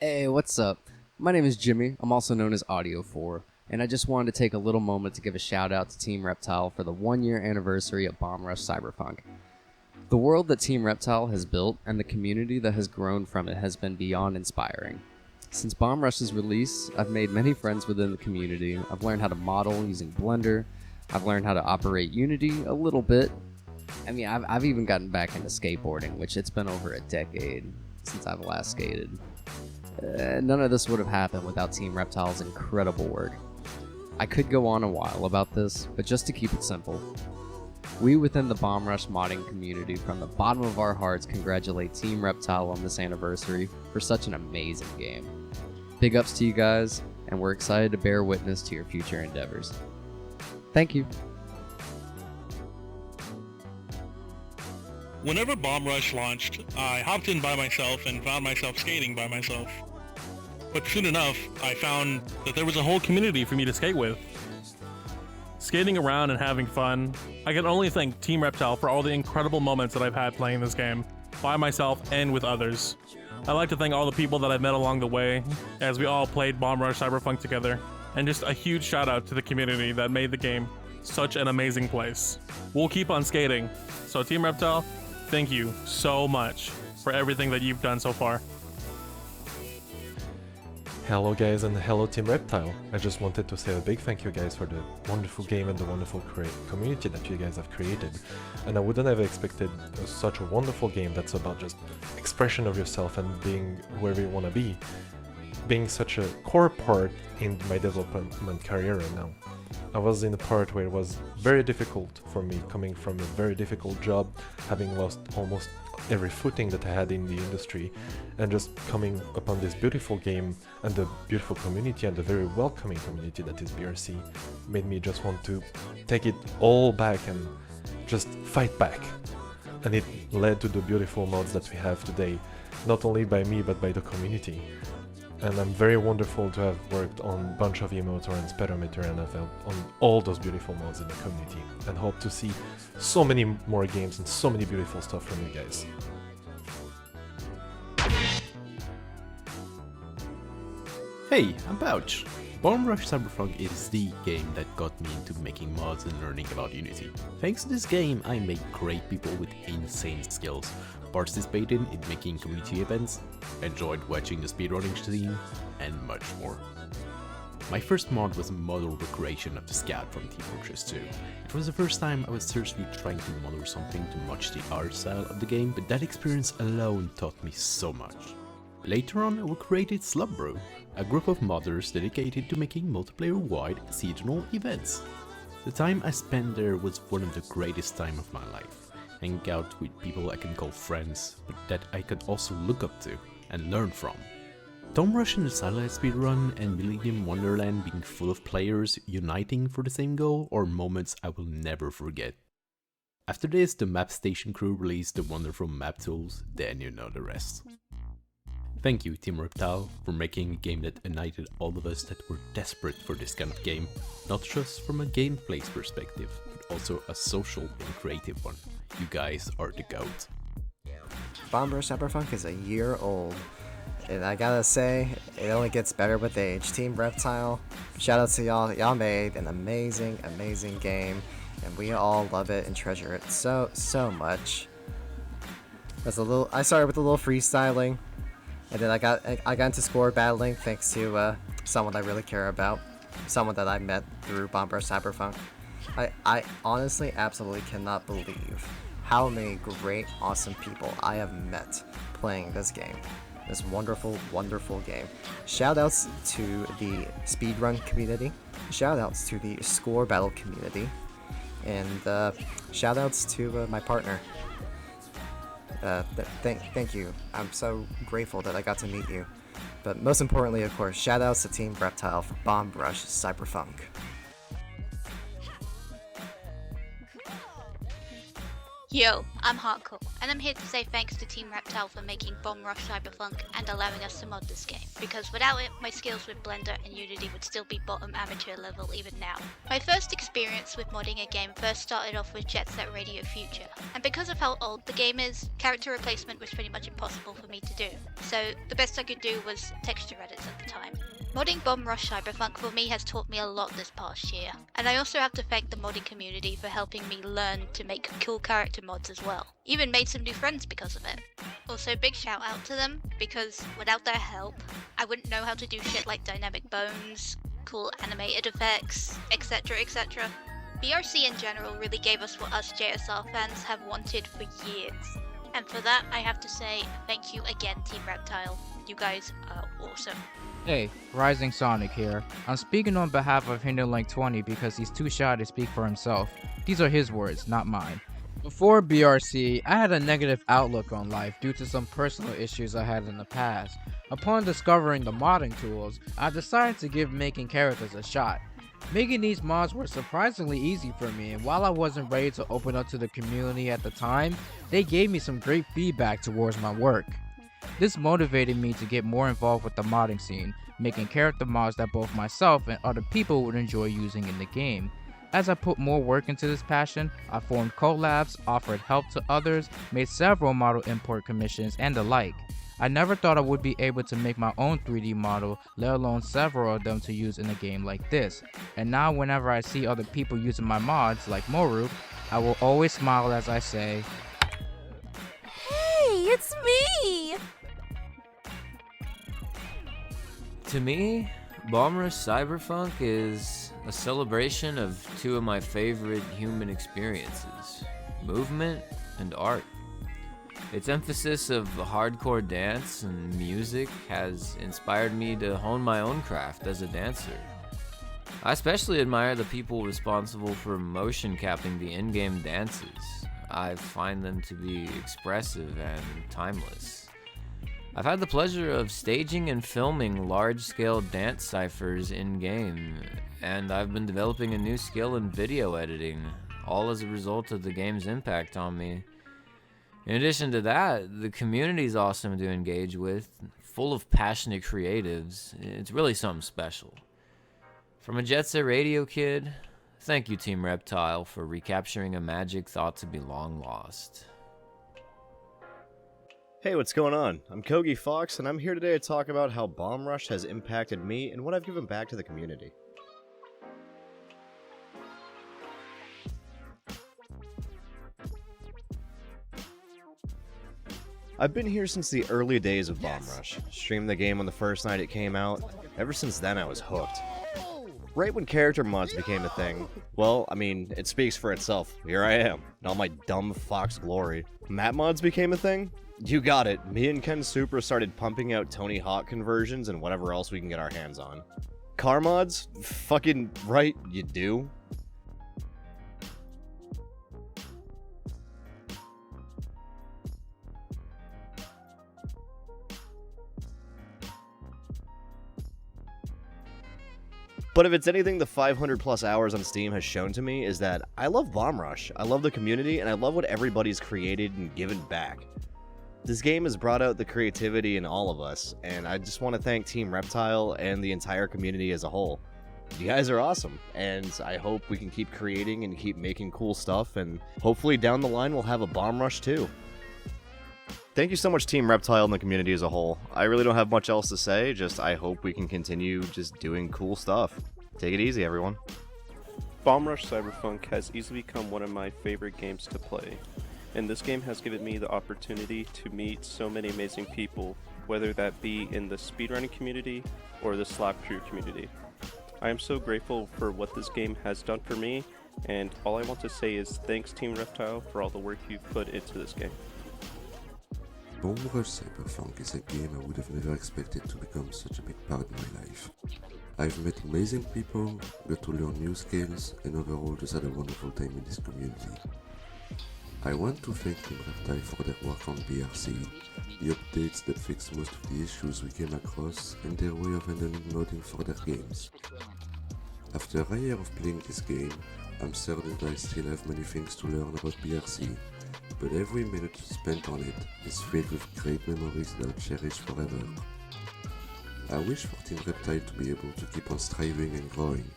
Hey, what's up? My name is Jimmy. I'm also known as Audio4, and I just wanted to take a little moment to give a shout out to Team Reptile for the 1-year anniversary of Bomb Rush Cyberpunk. The world that Team Reptile has built and the community that has grown from it has been beyond inspiring. Since Bomb Rush's release, I've made many friends within the community. I've learned how to model using Blender. I've learned how to operate Unity a little bit. I mean, I've even gotten back into skateboarding, which it's been over a decade since I've last skated. None of this would have happened without Team Reptile's incredible work. I could go on a while about this, but just to keep it simple, we within the Bomb Rush modding community from the bottom of our hearts congratulate Team Reptile on this anniversary for such an amazing game. Big ups to you guys, and we're excited to bear witness to your future endeavors. Thank you. Whenever Bomb Rush launched, I hopped in by myself and found myself skating by myself. But soon enough, I found that there was a whole community for me to skate with. Skating around and having fun, I can only thank Team Reptile for all the incredible moments that I've had playing this game, by myself and with others. I'd like to thank all the people that I've met along the way, as we all played Bomb Rush Cyberpunk together, and just a huge shout out to the community that made the game such an amazing place. We'll keep on skating, so Team Reptile, thank you so much for everything that you've done so far. Hello guys and hello Team Reptile. I just wanted to say a big thank you guys for the wonderful game and the wonderful community that you guys have created. And I wouldn't have expected such a wonderful game that's about just expression of yourself and being wherever you want to be, being such a core part in my development career right now. I was in a part where it was very difficult for me, coming from a very difficult job, having lost almost every footing that I had in the industry, and just coming upon this beautiful game and the beautiful community and the very welcoming community that is BRC made me just want to take it all back and just fight back. And it led to the beautiful mods that we have today, not only by me but by the community. And I'm very wonderful to have worked on a bunch of emotor and speedometer and I've helped on all those beautiful mods in the community, and hope to see so many more games and so many beautiful stuff from you guys. Hey, I'm Pouch. Bomb Rush Cyberpunk is the game that got me into making mods and learning about Unity. Thanks to this game, I made great people with insane skills, participated in making community events, enjoyed watching the speedrunning scene, and much more. My first mod was a model recreation of the Scout from Team Fortress 2. It was the first time I was seriously trying to model something to match the art style of the game, but that experience alone taught me so much. Later on, we created Slubbrew, a group of modders dedicated to making multiplayer-wide seasonal events. The time I spent there was one of the greatest times of my life. Hang out with people I can call friends, but that I could also look up to and learn from. Tom Rush and the Satellite Speedrun and Millennium Wonderland being full of players uniting for the same goal are moments I will never forget. After this, the Map Station crew released the wonderful map tools, then you know the rest. Thank you Team Reptile for making a game that united all of us that were desperate for this kind of game, not just from a gameplay perspective, but also a social and creative one. You guys are the GOAT. Bomb Rush Cyberpunk is a year old, and I gotta say, it only gets better with age. Team Reptile, shout out to y'all. Y'all made an amazing, amazing game, and we all love it and treasure it so much. I started with a little freestyling, and then I got into score battling thanks to someone I really care about, someone that I met through Bomb Rush Cyberpunk. I honestly absolutely cannot believe how many great, awesome people I have met playing this game. This wonderful, wonderful game. Shoutouts to the speedrun community, shoutouts to the score battle community, and shoutouts to my partner. Thank you. I'm so grateful that I got to meet you. But most importantly, of course, shoutouts to Team Reptile for Bomb Rush Cyberpunk. Yo, I'm Hardcore, and I'm here to say thanks to Team Reptile for making Bomb Rush Cyberpunk and allowing us to mod this game, because without it, my skills with Blender and Unity would still be bottom amateur level even now. My first experience with modding a game first started off with Jet Set Radio Future, and because of how old the game is, character replacement was pretty much impossible for me to do, so the best I could do was texture edits at the time. Modding Bomb Rush Cyberpunk for me has taught me a lot this past year, and I also have to thank the modding community for helping me learn to make cool character mods as well. Even made some new friends because of it. Also big shout out to them, because without their help, I wouldn't know how to do shit like dynamic bones, cool animated effects, etc, etc. BRC in general really gave us what us JSR fans have wanted for years. And for that, I have to say thank you again, Team Reptile. You guys are awesome. Hey, Rising Sonic here. I'm speaking on behalf of Hinderlink20 because he's too shy to speak for himself. These are his words, not mine. Before BRC, I had a negative outlook on life due to some personal issues I had in the past. Upon discovering the modding tools, I decided to give making characters a shot. Making these mods were surprisingly easy for me, and while I wasn't ready to open up to the community at the time, they gave me some great feedback towards my work. This motivated me to get more involved with the modding scene, making character mods that both myself and other people would enjoy using in the game. As I put more work into this passion, I formed collabs, offered help to others, made several model import commissions, and the like. I never thought I would be able to make my own 3D model, let alone several of them to use in a game like this. And now whenever I see other people using my mods, like Moru, I will always smile as I say, "Hey, it's me!" To me, Bomb Rush Cyberpunk is a celebration of two of my favorite human experiences, movement and art. Its emphasis of hardcore dance and music has inspired me to hone my own craft as a dancer. I especially admire the people responsible for motion capping the in-game dances. I find them to be expressive and timeless. I've had the pleasure of staging and filming large-scale dance ciphers in-game, and I've been developing a new skill in video editing, all as a result of the game's impact on me. In addition to that, the community's awesome to engage with, full of passionate creatives. It's really something special. From a Jet Set Radio kid, thank you Team Reptile for recapturing a magic thought to be long lost. Hey, what's going on? I'm Kogey Fox, and I'm here today to talk about how Bomb Rush has impacted me and what I've given back to the community. I've been here since the early days of Bomb Rush. Streamed the game on the first night it came out. Ever since then, I was hooked. Right when character mods became a thing, well, I mean, it speaks for itself. Here I am, in all my dumb Fox glory. Map mods became a thing? You got it. Me and Kensupra started pumping out Tony Hawk conversions and whatever else we can get our hands on. Car mods? Fucking right, you do. But if it's anything the 500 plus hours on Steam has shown to me is that I love Bomb Rush, I love the community, and I love what everybody's created and given back. This game has brought out the creativity in all of us, and I just want to thank Team Reptile and the entire community as a whole. You guys are awesome, and I hope we can keep creating and keep making cool stuff, and hopefully down the line we'll have a Bomb Rush too. Thank you so much Team Reptile and the community as a whole. I really don't have much else to say, just I hope we can continue just doing cool stuff. Take it easy, everyone. Bomb Rush Cyberpunk has easily become one of my favorite games to play, and this game has given me the opportunity to meet so many amazing people, whether that be in the speedrunning community or the slap crew community. I am so grateful for what this game has done for me, and all I want to say is thanks Team Reptile for all the work you've put into this game. Bomb Rush Cyberpunk is a game I would have never expected to become such a big part of my life. I've met amazing people, got to learn new skills, and overall just had a wonderful time in this community. I want to thank Team Reptile for their work on BRC, the updates that fixed most of the issues we came across, and their way of handling modding for their games. After a year of playing this game, I'm certain that I still have many things to learn about BRC, but every minute spent on it is filled with great memories that I'll cherish forever. I wish for Team Reptile to be able to keep on striving and growing,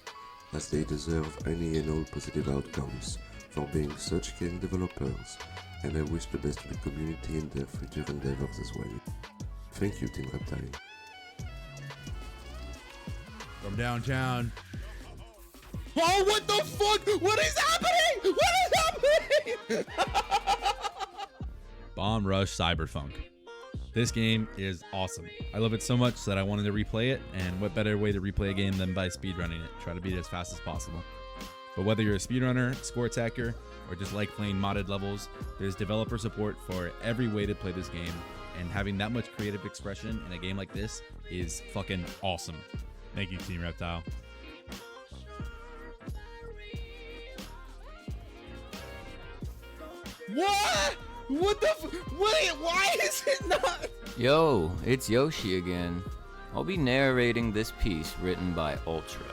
as they deserve any and all positive outcomes for being such game developers, and I wish the best to the community in their future endeavors as well. Thank you, Team Reptile. From downtown. Oh, what the fuck? What is happening? What is happening? Bomb Rush Cyberfunk. This game is awesome. I love it so much that I wanted to replay it, and what better way to replay a game than by speedrunning it. Try to beat it as fast as possible. But whether you're a speedrunner, score attacker, or just like playing modded levels, there's developer support for every way to play this game, and having that much creative expression in a game like this is fucking awesome. Thank you, Team Reptile. What? What the why is it not? Yo, it's Yoshi again. I'll be narrating this piece written by Ultra.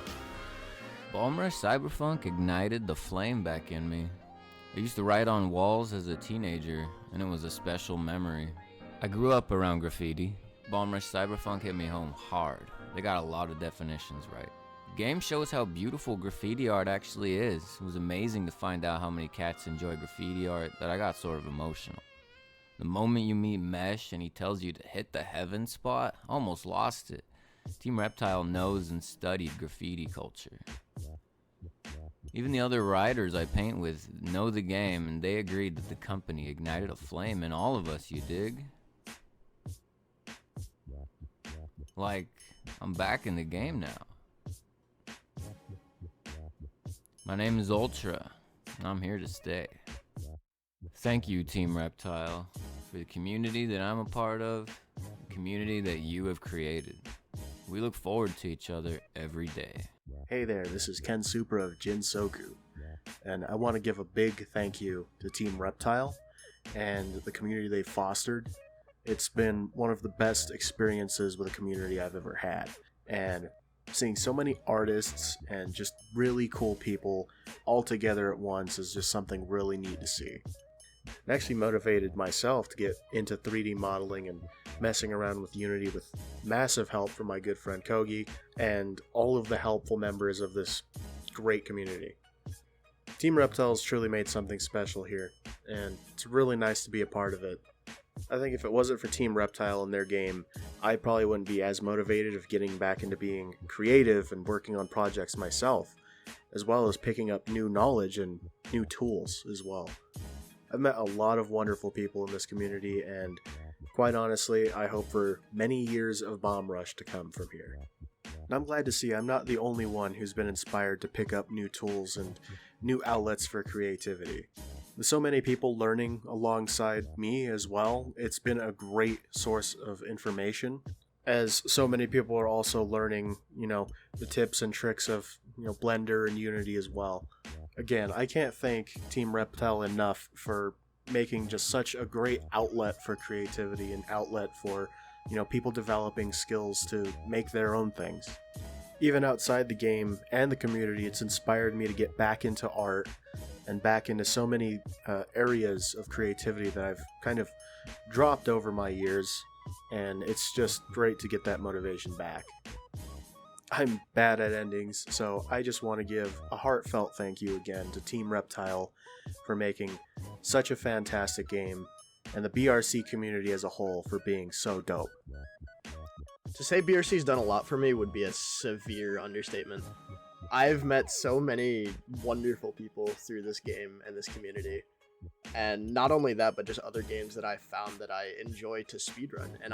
Bomb Rush Cyberfunk ignited the flame back in me. I used to write on walls as a teenager, and it was a special memory. I grew up around graffiti. Bomb Rush Cyberfunk hit me home hard. They got a lot of definitions right. The game shows how beautiful graffiti art actually is. It was amazing to find out how many cats enjoy graffiti art that I got sort of emotional. The moment you meet Mesh and he tells you to hit the heaven spot, I almost lost it. Team Reptile knows and studied graffiti culture. Even the other writers I paint with know the game, and they agreed that the company ignited a flame in all of us, you dig? Like, I'm back in the game now. My name is Ultra, and I'm here to stay. Thank you, Team Reptile, for the community that I'm a part of, the community that you have created. We look forward to each other every day. Hey there, this is Kensupra of Jinsoku, and I want to give a big thank you to Team Reptile and the community they fostered. It's been one of the best experiences with a community I've ever had, and seeing so many artists and just really cool people all together at once is just something really neat to see. It actually motivated myself to get into 3D modeling and messing around with Unity with massive help from my good friend Kogey and all of the helpful members of this great community. Team Reptile's truly made something special here, and it's really nice to be a part of it. I think if it wasn't for Team Reptile and their game, I probably wouldn't be as motivated of getting back into being creative and working on projects myself, as well as picking up new knowledge and new tools as well. I've met a lot of wonderful people in this community, and quite honestly, I hope for many years of Bomb Rush to come from here. And I'm glad to see I'm not the only one who's been inspired to pick up new tools and new outlets for creativity. With so many people learning alongside me as well, it's been a great source of information, as so many people are also learning, the tips and tricks of, Blender and Unity as well. Again, I can't thank Team Reptile enough for making just such a great outlet for creativity and outlet for, people developing skills to make their own things. Even outside the game and the community, it's inspired me to get back into art and back into so many areas of creativity that I've kind of dropped over my years, and it's just great to get that motivation back. I'm bad at endings, so I just want to give a heartfelt thank you again to Team Reptile for making such a fantastic game, and the BRC community as a whole for being so dope. To say BRC's done a lot for me would be a severe understatement. I've met so many wonderful people through this game and this community. And not only that, but just other games that I found that I enjoy to speedrun. And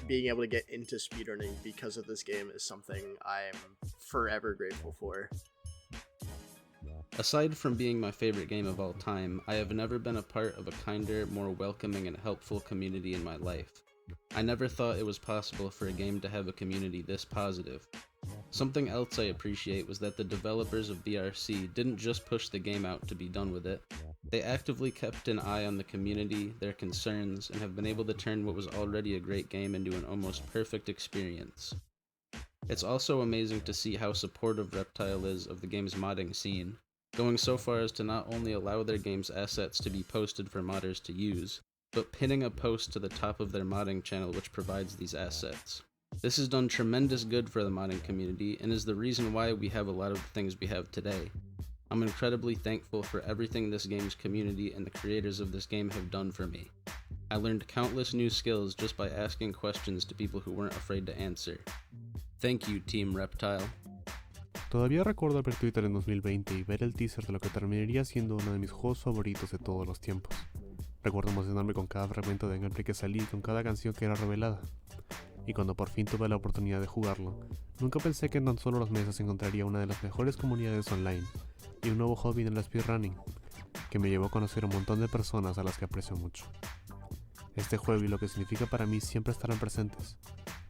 being able to get into speedrunning because of this game is something I'm forever grateful for. Aside from being my favorite game of all time, I have never been a part of a kinder, more welcoming and helpful community in my life. I never thought it was possible for a game to have a community this positive. Something else I appreciate was that the developers of BRC didn't just push the game out to be done with it. They actively kept an eye on the community, their concerns, and have been able to turn what was already a great game into an almost perfect experience. It's also amazing to see how supportive Reptile is of the game's modding scene. going so far as to not only allow their game's assets to be posted for modders to use, but pinning a post to the top of their modding channel which provides these assets. This has done tremendous good for the modding community and is the reason why we have a lot of the things we have today. I'm incredibly thankful for everything this game's community and the creators of this game have done for me. I learned countless new skills just by asking questions to people who weren't afraid to answer. Thank you, Team Reptile. Todavía recuerdo abrir Twitter en 2020 y ver el teaser de lo que terminaría siendo uno de mis juegos favoritos de todos los tiempos. Recuerdo emocionarme con cada fragmento de gameplay que salí y con cada canción que era revelada. Y cuando por fin tuve la oportunidad de jugarlo, nunca pensé que en tan solo los meses encontraría una de las mejores comunidades online y un nuevo hobby en el speedrunning, que me llevó a conocer un montón de personas a las que aprecio mucho. Este juego y lo que significa para mí siempre estarán presentes,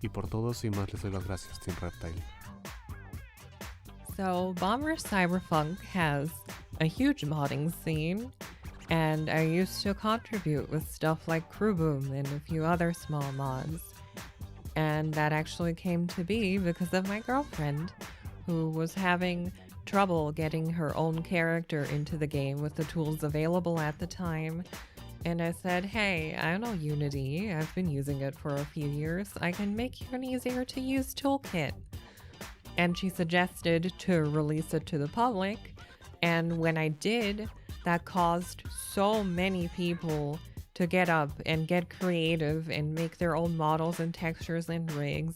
y por todos y más les doy las gracias, Team Reptile. So, Bomber Cyberpunk has a huge modding scene, and I used to contribute with stuff like Crew Boom and a few other small mods. And that actually came to be because of my girlfriend, who was having trouble getting her own character into the game with the tools available at the time. And I said, hey, I know Unity. I've been using it for a few years. I can make you an easier to use toolkit. And she suggested to release it to the public. And when I did, that caused so many people to get up and get creative and make their own models and textures and rigs.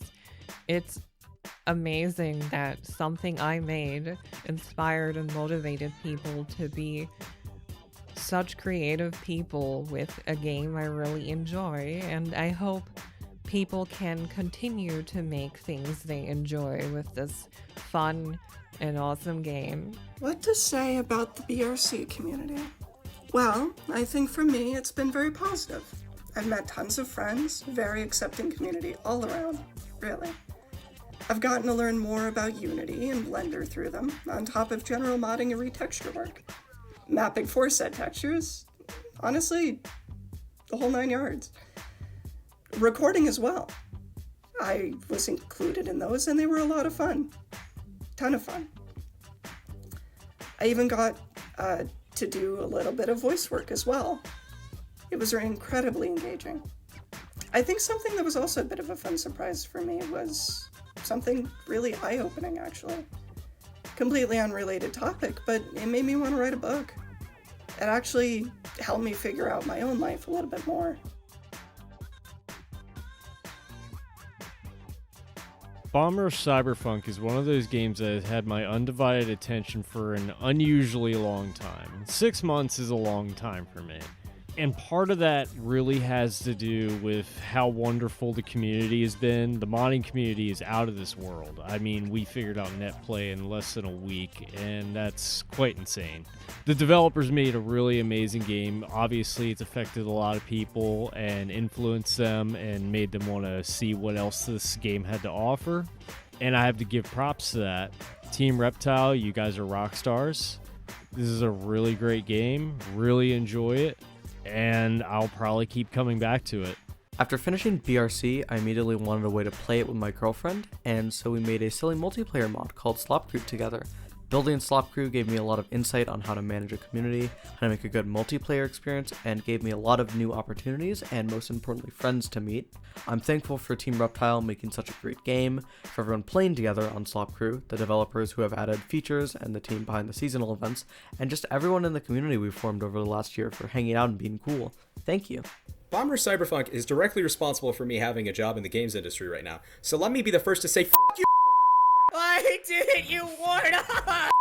It's amazing that something I made inspired and motivated people to be such creative people with a game I really enjoy, and I hope people can continue to make things they enjoy with this fun and awesome game. What to say about the BRC community? Well, I think for me it's been very positive. I've met tons of friends, very accepting community all around, really. I've gotten to learn more about Unity and Blender through them, on top of general modding and retexture work. Mapping for said textures, honestly, the whole 9 yards. Recording as well. I was included in those and they were a lot of fun. Ton of fun. I even got to do a little bit of voice work as well. It was incredibly engaging. I think something that was also a bit of a fun surprise for me was something really eye-opening, actually. Completely unrelated topic, but it made me want to write a book. It actually helped me figure out my own life a little bit more. Bomber Cyberpunk is one of those games that has had my undivided attention for an unusually long time. 6 months is a long time for me. And part of that really has to do with how wonderful the community has been. The modding community is out of this world. I mean, we figured out netplay in less than a week, and that's quite insane. The developers made a really amazing game. Obviously, it's affected a lot of people and influenced them and made them want to see what else this game had to offer. And I have to give props to that. Team Reptile, you guys are rock stars. This is a really great game. Really enjoy it. And I'll probably keep coming back to it. After finishing BRC, I immediately wanted a way to play it with my girlfriend, and so we made a silly multiplayer mod called Slop Crew together. Building Slop Crew gave me a lot of insight on how to manage a community, how to make a good multiplayer experience, and gave me a lot of new opportunities and most importantly friends to meet. I'm thankful for Team Reptile making such a great game, for everyone playing together on Slop Crew, the developers who have added features and the team behind the seasonal events, and just everyone in the community we've formed over the last year for hanging out and being cool. Thank you. Bomber Cyberpunk is directly responsible for me having a job in the games industry right now, so let me be the first to say F*** you. Why didn't you warn us?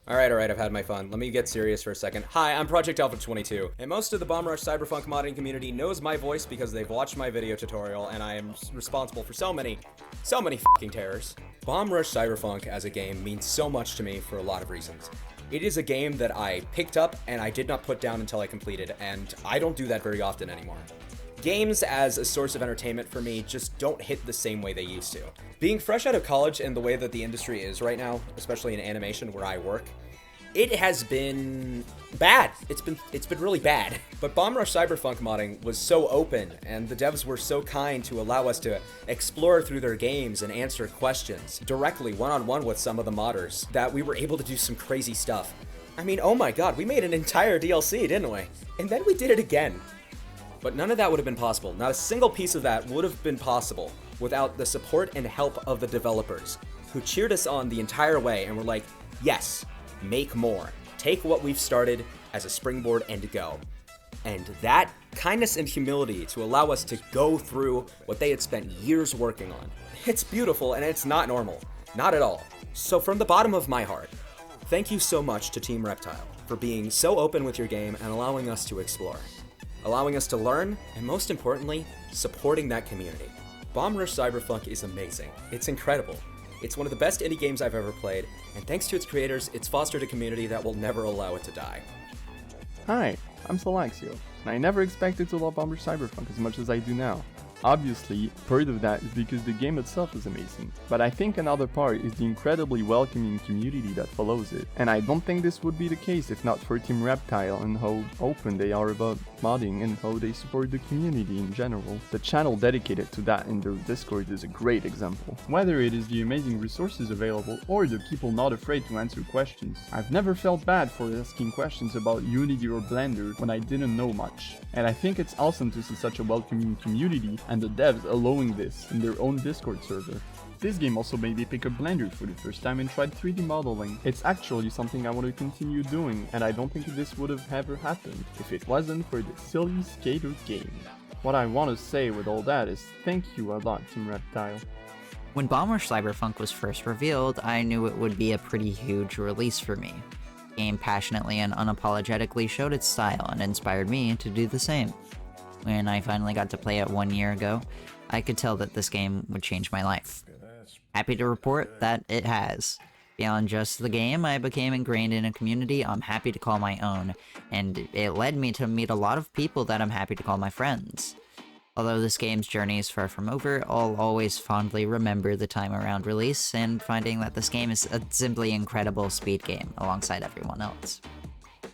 Alright, I've had my fun. Let me get serious for a second. Hi, I'm Project Alpha 22, and most of the Bomb Rush Cyberpunk modding community knows my voice because they've watched my video tutorial, and I am responsible for so many fucking terrors. Bomb Rush Cyberpunk as a game means so much to me for a lot of reasons. It is a game that I picked up and I did not put down until I completed, and I don't do that very often anymore. Games as a source of entertainment for me just don't hit the same way they used to. Being fresh out of college and the way that the industry is right now, especially in animation where I work, it has been bad. It's been really bad. But Bomb Rush Cyberpunk modding was so open, and the devs were so kind to allow us to explore through their games and answer questions directly one-on-one with some of the modders, that we were able to do some crazy stuff. I mean, oh my god, we made an entire DLC, didn't we? And then we did it again. But none of that would have been possible. Not a single piece of that would have been possible without the support and help of the developers, who cheered us on the entire way and were like, yes, make more. Take what we've started as a springboard and go. And that kindness and humility to allow us to go through what they had spent years working on. It's beautiful and it's not normal. Not at all. So from the bottom of my heart, thank you so much to Team Reptile for being so open with your game and allowing us to explore. Allowing us to learn, and most importantly, supporting that community. Bomb Rush Cyberpunk is amazing. It's incredible. It's one of the best indie games I've ever played, and thanks to its creators, it's fostered a community that will never allow it to die. Hi, I'm Salaxio, and I never expected to love Bomb Rush Cyberpunk as much as I do now. Obviously, part of that is because the game itself is amazing, but I think another part is the incredibly welcoming community that follows it, and I don't think this would be the case if not for Team Reptile and how open they are about modding and how they support the community in general. The channel dedicated to that in their Discord is a great example. Whether it is the amazing resources available or the people not afraid to answer questions, I've never felt bad for asking questions about Unity or Blender when I didn't know much, and I think it's awesome to see such a welcoming community and the devs allowing this in their own Discord server. This game also made me pick up Blender for the first time and tried 3D modeling. It's actually something I want to continue doing, and I don't think this would have ever happened if it wasn't for the silly skater game. What I want to say with all that is thank you a lot, Team Reptile. When Bomb Rush Cyberpunk was first revealed, I knew it would be a pretty huge release for me. The game passionately and unapologetically showed its style and inspired me to do the same. When I finally got to play it 1 year ago, I could tell that this game would change my life. Happy to report that it has. Beyond just the game, I became ingrained in a community I'm happy to call my own, and it led me to meet a lot of people that I'm happy to call my friends. Although this game's journey is far from over, I'll always fondly remember the time around release and finding that this game is a simply incredible speed game alongside everyone else.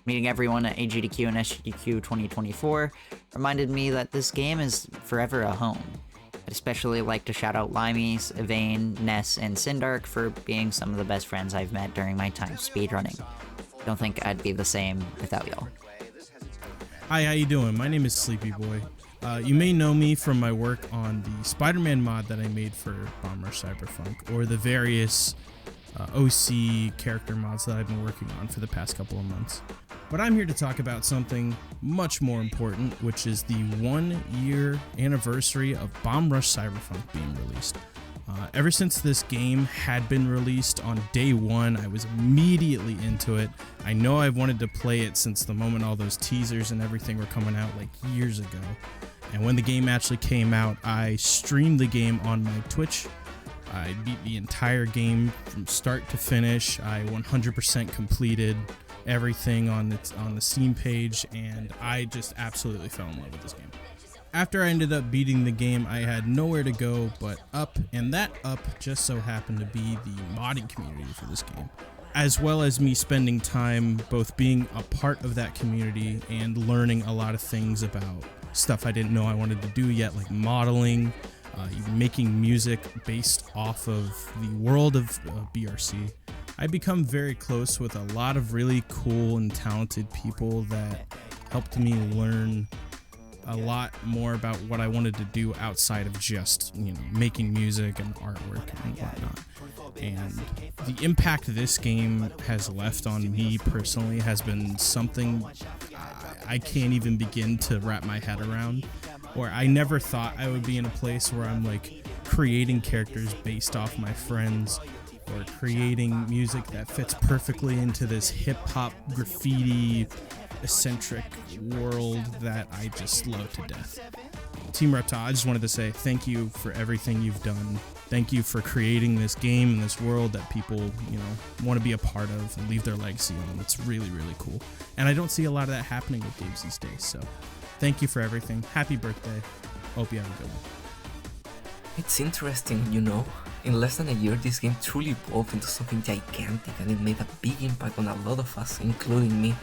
Meeting everyone at AGDQ and SGDQ 2024 reminded me that this game is forever a home. I'd especially like to shout out Limey, Vaen, Ness, and Sindark for being some of the best friends I've met during my time speedrunning. Don't think I'd be the same without y'all. Hi, how you doing? My name is Sleepy Boy. You may know me from my work on the Spider-Man mod that I made for Bomb Rush Cyberpunk, or the various OC character mods that I've been working on for the past couple of months. But I'm here to talk about something much more important, which is the 1 year anniversary of Bomb Rush Cyberpunk being released. Ever since this game had been released on day one, I was immediately into it. I know I've wanted to play it since the moment all those teasers and everything were coming out like years ago. And when the game actually came out, I streamed the game on my Twitch. I beat the entire game from start to finish. I 100% completed everything on the Steam page, and I just absolutely fell in love with this game. After I ended up beating the game, I had nowhere to go but up, and that up just so happened to be the modding community for this game, as well as me spending time both being a part of that community and learning a lot of things about stuff I didn't know I wanted to do yet, like modeling, even making music based off of the world of BRC. I become very close with a lot of really cool and talented people that helped me learn a lot more about what I wanted to do outside of just, making music and artwork and whatnot. And the impact this game has left on me personally has been something I can't even begin to wrap my head around. Or I never thought I would be in a place where I'm like creating characters based off my friends, or creating music that fits perfectly into this hip-hop, graffiti, eccentric world that I just love to death. Team Reptile, I just wanted to say thank you for everything you've done. Thank you for creating this game and this world that people, want to be a part of and leave their legacy on. It's really, really cool. And I don't see a lot of that happening with games these days, so thank you for everything. Happy birthday. Hope you have a good one. It's interesting, In less than a year, this game truly evolved into something gigantic, and it made a big impact on a lot of us, including me.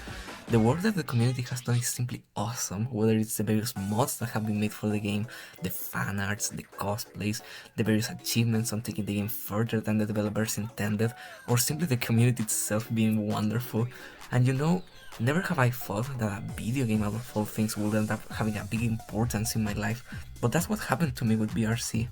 The work that the community has done is simply awesome, whether it's the various mods that have been made for the game, the fan arts, the cosplays, the various achievements on taking the game further than the developers intended, or simply the community itself being wonderful. And you know, never have I thought that a video game out of all things would end up having a big importance in my life, but that's what happened to me with BRC.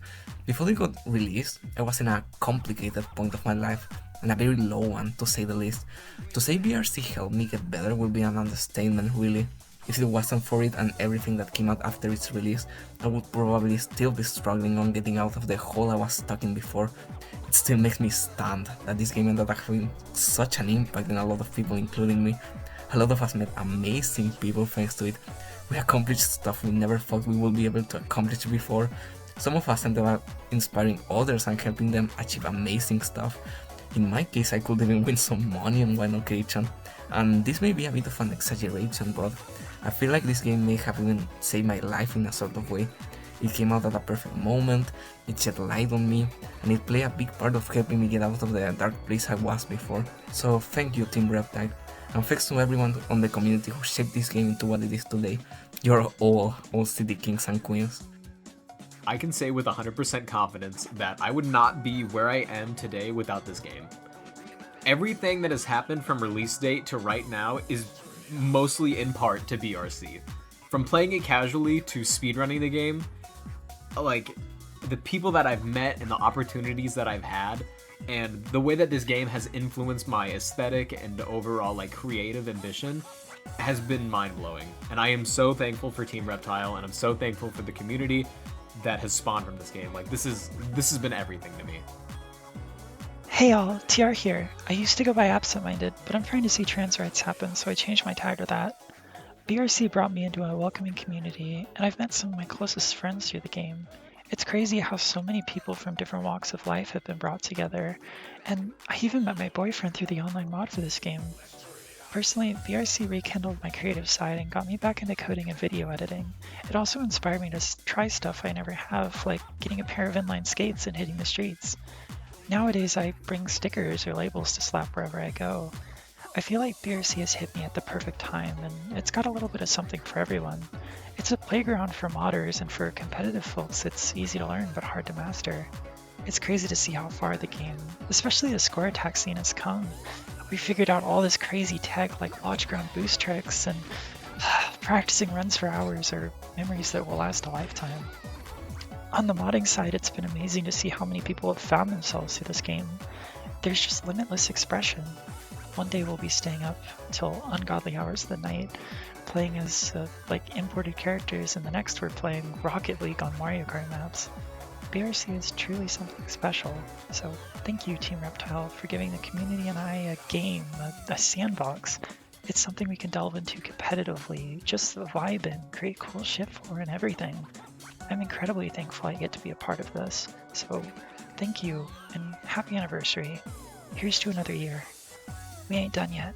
Before it got released, I was in a complicated point of my life, and a very low one, to say the least. To say BRC helped me get better would be an understatement, really. If it wasn't for it and everything that came out after its release, I would probably still be struggling on getting out of the hole I was stuck in before. It still makes me stunned that this game ended up having such an impact on a lot of people, including me. A lot of us met amazing people thanks to it. We accomplished stuff we never thought we would be able to accomplish before. Some of us ended up inspiring others and helping them achieve amazing stuff. In my case, I could even win some money on one occasion, and this may be a bit of an exaggeration, but I feel like this game may have even saved my life in a sort of way. It came out at a perfect moment, it shed light on me, and it played a big part of helping me get out of the dark place I was before. So thank you, Team Reptile, and thanks to everyone on the community who shaped this game into what it is today. You're all city kings and queens. I can say with 100% confidence that I would not be where I am today without this game. Everything that has happened from release date to right now is mostly in part to BRC. From playing it casually to speedrunning the game, like, the people that I've met and the opportunities that I've had, and the way that this game has influenced my aesthetic and overall, like, creative ambition has been mind-blowing. And I am so thankful for Team Reptile, and I'm so thankful for the community that has spawned from this game. Like, this has been everything to me. Hey all, TR here. I used to go by absent-minded, but I'm trying to see trans rights happen, so I changed my tag to that. BRC brought me into a welcoming community, and I've met some of my closest friends through the game. It's crazy how so many people from different walks of life have been brought together, and I even met my boyfriend through the online mod for this game. Personally, BRC rekindled my creative side and got me back into coding and video editing. It also inspired me to try stuff I never have, like getting a pair of inline skates and hitting the streets. Nowadays, I bring stickers or labels to slap wherever I go. I feel like BRC has hit me at the perfect time, and it's got a little bit of something for everyone. It's a playground for modders, and for competitive folks, it's easy to learn but hard to master. It's crazy to see how far the game, especially the score attack scene, has come. We figured out all this crazy tech like watch ground boost tricks, and practicing runs for hours are memories that will last a lifetime. On the modding side, it's been amazing to see how many people have found themselves through this game. There's just limitless expression. One day we'll be staying up until ungodly hours of the night, playing as like imported characters, and the next we're playing Rocket League on Mario Kart maps. BRC is truly something special, so thank you Team Reptile for giving the community and I a game, a sandbox. It's something we can delve into competitively, just vibe and create cool shit for and everything. I'm incredibly thankful I get to be a part of this, so thank you and happy anniversary. Here's to another year. We ain't done yet.